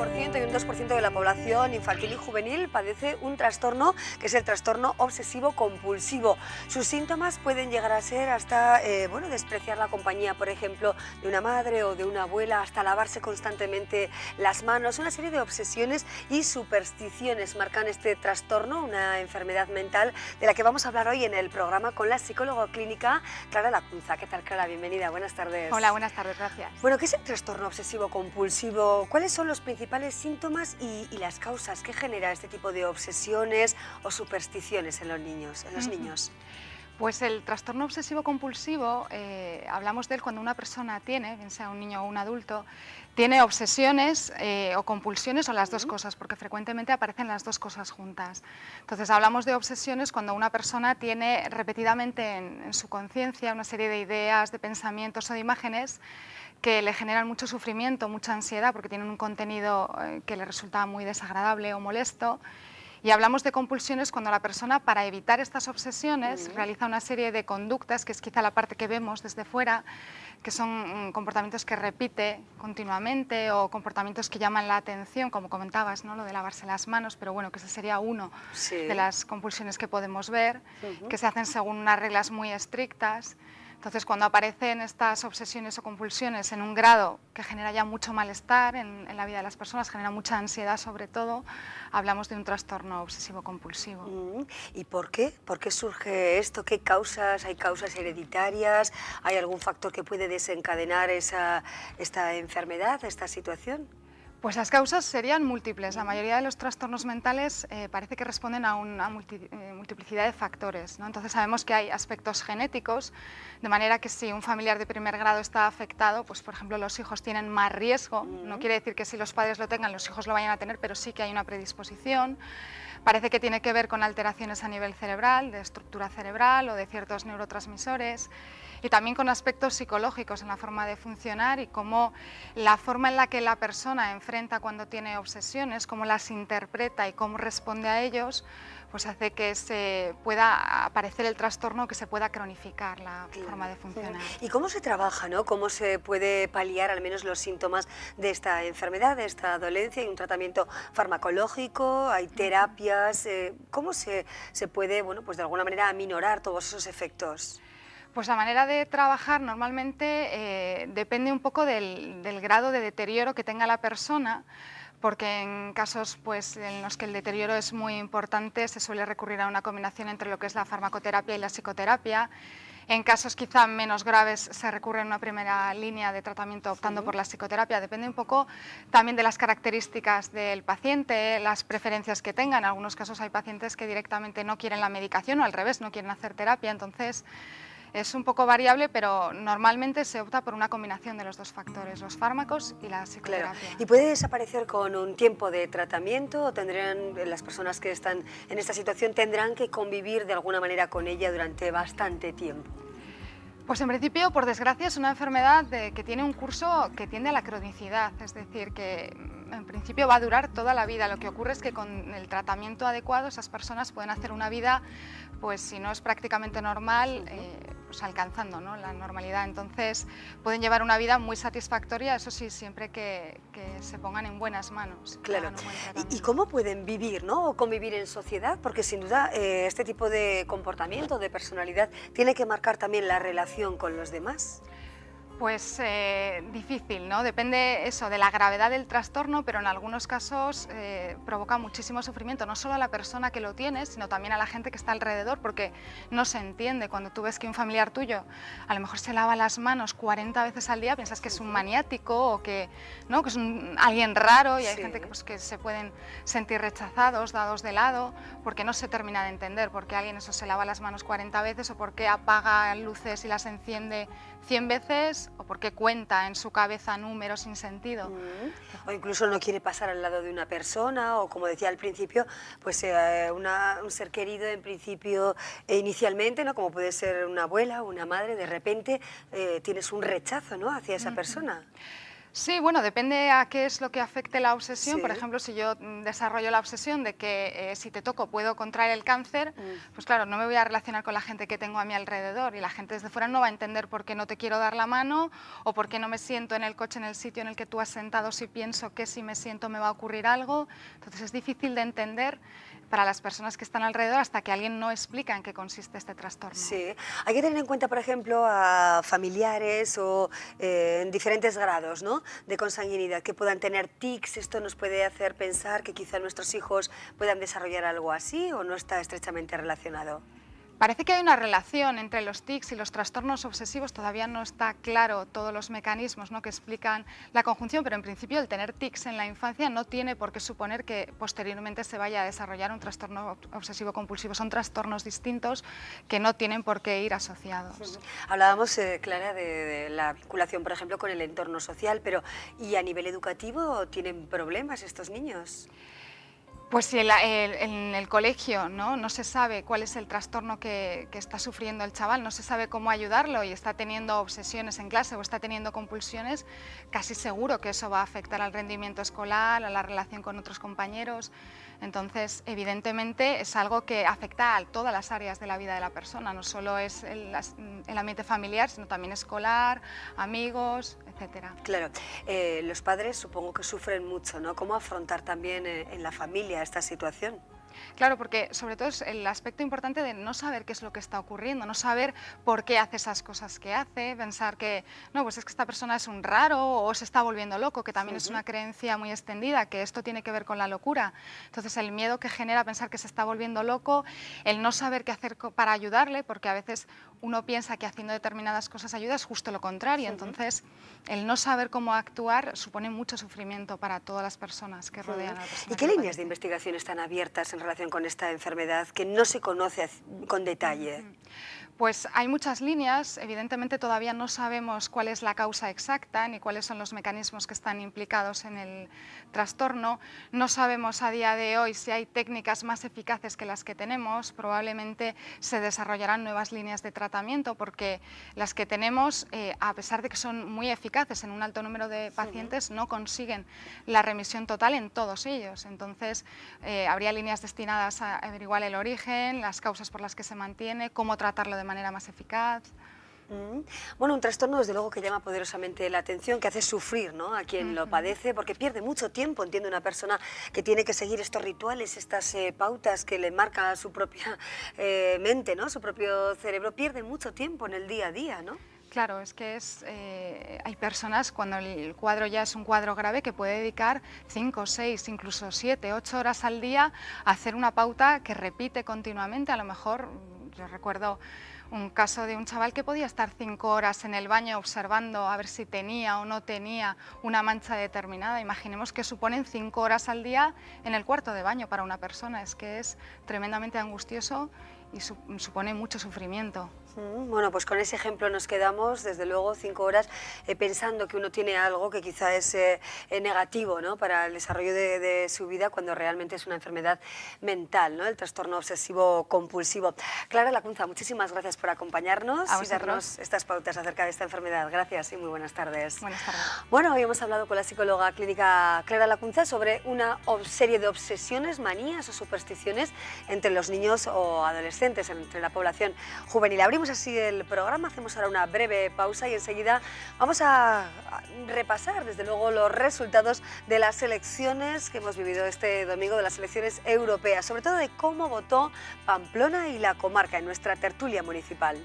40% y un 2% de la población infantil y juvenil padece un trastorno que es el trastorno obsesivo compulsivo. Sus síntomas pueden llegar a ser hasta despreciar la compañía, por ejemplo, de una madre o de una abuela, hasta lavarse constantemente las manos. Una serie de obsesiones y supersticiones marcan este trastorno, una enfermedad mental de la que vamos a hablar hoy en el programa con la psicóloga clínica Clara Lacunza. ¿Qué tal, Clara? Bienvenida, buenas tardes. Hola, buenas tardes, gracias. Bueno, ¿qué es el trastorno obsesivo compulsivo? ¿Cuáles son los principales síntomas y las causas que genera este tipo de obsesiones o supersticiones en los niños? Pues el trastorno obsesivo compulsivo, hablamos de él cuando una persona tiene, bien sea un niño o un adulto, tiene obsesiones o compulsiones o las dos cosas, porque frecuentemente aparecen las dos cosas juntas. Entonces hablamos de obsesiones cuando una persona tiene repetidamente en su conciencia una serie de ideas, de pensamientos o de imágenes que le generan mucho sufrimiento, mucha ansiedad, porque tienen un contenido que le resulta muy desagradable o molesto. Y hablamos de compulsiones cuando la persona, para evitar estas obsesiones, realiza una serie de conductas, que es quizá la parte que vemos desde fuera, que son comportamientos que repite continuamente o comportamientos que llaman la atención, como comentabas, ¿no? Lo de lavarse las manos, pero bueno, que ese sería uno de las compulsiones que podemos ver, que se hacen según unas reglas muy estrictas. Entonces, cuando aparecen estas obsesiones o compulsiones en un grado que genera ya mucho malestar en la vida de las personas, genera mucha ansiedad sobre todo, hablamos de un trastorno obsesivo-compulsivo. ¿Y por qué? ¿Por qué surge esto? ¿Qué causas? ¿Hay causas hereditarias? ¿Hay algún factor que puede desencadenar esta enfermedad, esta situación? Pues las causas serían múltiples. La mayoría de los trastornos mentales parece que responden a una multiplicidad de factores, ¿no? Entonces sabemos que hay aspectos genéticos, de manera que si un familiar de primer grado está afectado, pues por ejemplo los hijos tienen más riesgo. No quiere decir que si los padres lo tengan, los hijos lo vayan a tener, pero sí que hay una predisposición. Parece que tiene que ver con alteraciones a nivel cerebral, de estructura cerebral o de ciertos neurotransmisores, y también con aspectos psicológicos en la forma de funcionar y cómo la forma en la que la persona enfrenta cuando tiene obsesiones, cómo las interpreta y cómo responde a ellos, pues hace que se pueda aparecer el trastorno, que se pueda cronificar la forma de funcionar. ¿Y cómo se trabaja, ¿no? ¿Cómo se puede paliar al menos los síntomas de esta enfermedad, de esta dolencia? ¿Hay un tratamiento farmacológico? ¿Hay terapias? ¿Cómo se puede, pues de alguna manera aminorar todos esos efectos? Pues la manera de trabajar normalmente depende un poco del grado de deterioro que tenga la persona, porque en casos en los que el deterioro es muy importante se suele recurrir a una combinación entre lo que es la farmacoterapia y la psicoterapia. En casos quizá menos graves se recurre a una primera línea de tratamiento optando por la psicoterapia. Depende un poco también de las características del paciente, las preferencias que tenga. En algunos casos hay pacientes que directamente no quieren la medicación o al revés, no quieren hacer terapia. Entonces es un poco variable, pero normalmente se opta por una combinación de los dos factores, los fármacos y la psicoterapia. Claro. ¿Y puede desaparecer con un tiempo de tratamiento o tendrán las personas que están en esta situación tendrán que convivir de alguna manera con ella durante bastante tiempo? Pues en principio, por desgracia, es una enfermedad que tiene un curso que tiende a la cronicidad, es decir, que en principio va a durar toda la vida. Lo que ocurre es que con el tratamiento adecuado esas personas pueden hacer una vida, pues si no es prácticamente normal, pues alcanzando, ¿no?, la normalidad. Entonces pueden llevar una vida muy satisfactoria, eso sí, siempre que se pongan en buenas manos. Claro. ¿Y cómo pueden vivir, ¿no?, o convivir en sociedad? Porque sin duda este tipo de comportamiento, de personalidad, tiene que marcar también la relación con los demás. Pues difícil, ¿no? Depende eso de la gravedad del trastorno, pero en algunos casos provoca muchísimo sufrimiento, no solo a la persona que lo tiene, sino también a la gente que está alrededor, porque no se entiende. Cuando tú ves que un familiar tuyo a lo mejor se lava las manos 40 veces al día, piensas que es un maniático o que, ¿no?, que es alguien raro, y hay gente que se pueden sentir rechazados, dados de lado, porque no se termina de entender por qué alguien eso se lava las manos 40 veces o por qué apaga luces y las enciende 100 veces o por qué cuenta en su cabeza números sin sentido. O incluso no quiere pasar al lado de una persona o, como decía al principio, pues un ser querido en principio inicialmente, ¿no?, como puede ser una abuela o una madre, de repente tienes un rechazo, ¿no?, hacia esa persona. Sí, bueno, depende a qué es lo que afecte la obsesión. Sí. Por ejemplo, si yo desarrollo la obsesión de que si te toco puedo contraer el cáncer, pues claro, no me voy a relacionar con la gente que tengo a mi alrededor y la gente desde fuera no va a entender por qué no te quiero dar la mano o por qué no me siento en el coche en el sitio en el que tú has sentado si pienso que si me siento me va a ocurrir algo. Entonces es difícil de entender para las personas que están alrededor hasta que alguien no explica en qué consiste este trastorno. Sí, hay que tener en cuenta, por ejemplo, a familiares o en diferentes grados, ¿no?, de consanguinidad, que puedan tener tics. Esto nos puede hacer pensar que quizá nuestros hijos puedan desarrollar algo así, ¿o no está estrechamente relacionado? Parece que hay una relación entre los tics y los trastornos obsesivos, todavía no está claro todos los mecanismos, ¿no?, que explican la conjunción, pero en principio el tener tics en la infancia no tiene por qué suponer que posteriormente se vaya a desarrollar un trastorno obsesivo compulsivo. Son trastornos distintos que no tienen por qué ir asociados. Hablábamos, Clara, de la vinculación, por ejemplo, con el entorno social, pero ¿y a nivel educativo tienen problemas estos niños? Pues si en el colegio no se sabe cuál es el trastorno que está sufriendo el chaval, no se sabe cómo ayudarlo y está teniendo obsesiones en clase o está teniendo compulsiones, casi seguro que eso va a afectar al rendimiento escolar, a la relación con otros compañeros. Entonces, evidentemente, es algo que afecta a todas las áreas de la vida de la persona, no solo es el ambiente familiar, sino también escolar, amigos, etcétera. Claro, los padres supongo que sufren mucho, ¿no? ¿Cómo afrontar también en la familia esta situación? Claro, porque sobre todo es el aspecto importante de no saber qué es lo que está ocurriendo, no saber por qué hace esas cosas que hace, pensar que no, pues es que esta persona es un raro o se está volviendo loco, que también es una creencia muy extendida, que esto tiene que ver con la locura. Entonces el miedo que genera pensar que se está volviendo loco, el no saber qué hacer para ayudarle, porque a veces uno piensa que haciendo determinadas cosas ayuda, es justo lo contrario. Entonces el no saber cómo actuar supone mucho sufrimiento para todas las personas que rodean a la persona. ¿Y qué que líneas de padece. investigación están abiertas en relación con esta enfermedad que no se conoce con detalle? Pues hay muchas líneas, evidentemente todavía no sabemos cuál es la causa exacta ni cuáles son los mecanismos que están implicados en el trastorno, no sabemos a día de hoy si hay técnicas más eficaces que las que tenemos, probablemente se desarrollarán nuevas líneas de tratamiento porque las que tenemos, a pesar de que son muy eficaces en un alto número de pacientes, no consiguen la remisión total en todos ellos. Entonces, habría líneas destinadas a averiguar el origen, las causas por las que se mantiene, cómo tratarlo de manera más eficaz. Bueno, un trastorno desde luego que llama poderosamente la atención, que hace sufrir, ¿no?, a quien lo padece, porque pierde mucho tiempo, entiende una persona que tiene que seguir estos rituales, estas pautas que le marca su propia mente, ¿no?, su propio cerebro, pierde mucho tiempo en el día a día, ¿no? Claro, es que hay personas cuando el cuadro ya es un cuadro grave que puede dedicar 5, 6, incluso 7, 8 horas al día a hacer una pauta que repite continuamente. A lo mejor, yo recuerdo un caso de un chaval que podía estar 5 horas en el baño observando a ver si tenía o no tenía una mancha determinada. Imaginemos que suponen 5 horas al día en el cuarto de baño para una persona. Es que es tremendamente angustioso y supone mucho sufrimiento. Bueno, pues con ese ejemplo nos quedamos, desde luego, 5 horas pensando que uno tiene algo que quizá es negativo, ¿no?, para el desarrollo de su vida, cuando realmente es una enfermedad mental, ¿no?, el trastorno obsesivo compulsivo. Clara Lacunza, muchísimas gracias por acompañarnos y darnos estas pautas acerca de esta enfermedad. Gracias y muy buenas tardes. Buenas tardes. Bueno, hoy hemos hablado con la psicóloga clínica Clara Lacunza sobre una serie de obsesiones, manías o supersticiones entre los niños o adolescentes, entre la población juvenil. Abrimos así el programa, hacemos ahora una breve pausa y enseguida vamos a repasar, desde luego, los resultados de las elecciones que hemos vivido este domingo, de las elecciones europeas, sobre todo de cómo votó Pamplona y la comarca en nuestra tertulia municipal.